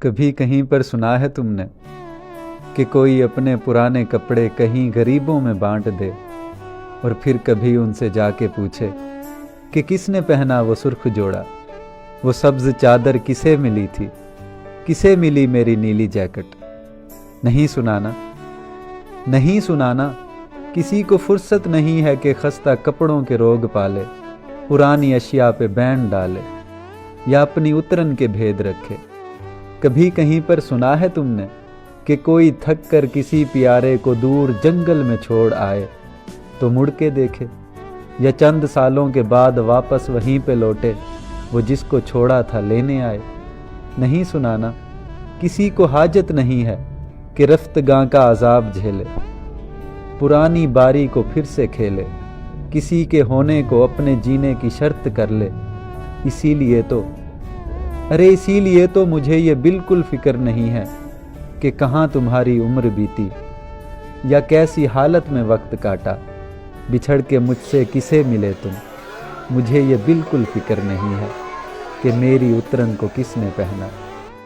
کبھی کہیں پر سنا ہے تم نے کہ کوئی اپنے پرانے کپڑے کہیں غریبوں میں بانٹ دے اور پھر کبھی ان سے جا کے پوچھے کہ کس نے پہنا وہ سرخ جوڑا، وہ سبز چادر کسے ملی تھی، کسے ملی میری نیلی جیکٹ؟ نہیں سنانا، نہیں سنانا، کسی کو فرصت نہیں ہے کہ خستہ کپڑوں کے روگ پالے، پرانی اشیاء پہ بین ڈالے یا اپنی اترن کے بھید رکھے۔ کبھی کہیں پر سنا ہے تم نے کہ کوئی تھک کر کسی پیارے کو دور جنگل میں چھوڑ آئے تو مڑ کے دیکھے، یا چند سالوں کے بعد واپس وہیں پہ لوٹے وہ جس کو چھوڑا تھا لینے آئے؟ نہیں سنانا، کسی کو حاجت نہیں ہے کہ رفتگاں کا عذاب جھیلے، پرانی باری کو پھر سے کھیلے، کسی کے ہونے کو اپنے جینے کی شرط کر لے۔ اسی لیے تو مجھے یہ بالکل فکر نہیں ہے کہ کہاں تمہاری عمر بیتی یا کیسی حالت میں وقت کاٹا، بچھڑ کے مجھ سے کسے ملے تم۔ مجھے یہ بالکل فکر نہیں ہے کہ میری اترن کو کس نے پہنا۔